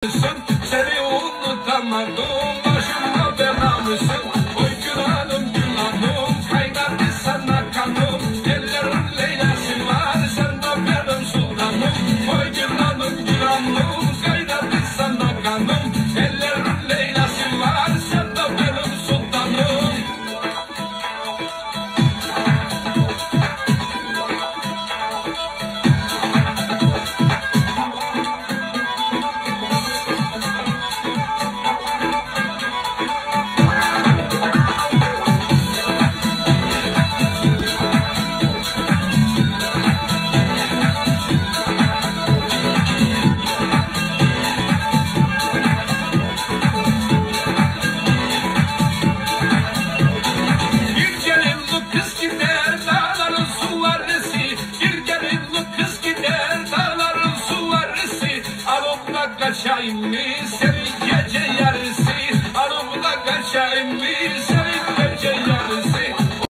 Seni unutamadım, başıma belamışsın. Oy günahım günahım, kaynadı sana kanım. Ellerin leylası var, sen de benim sultanım. Oy günahım günahım, kaynadı sana kanım. Ellerin leylası var, sen de benim sultanım. Kaçayım mı senin gece yarısı, aramda kaçayım mı?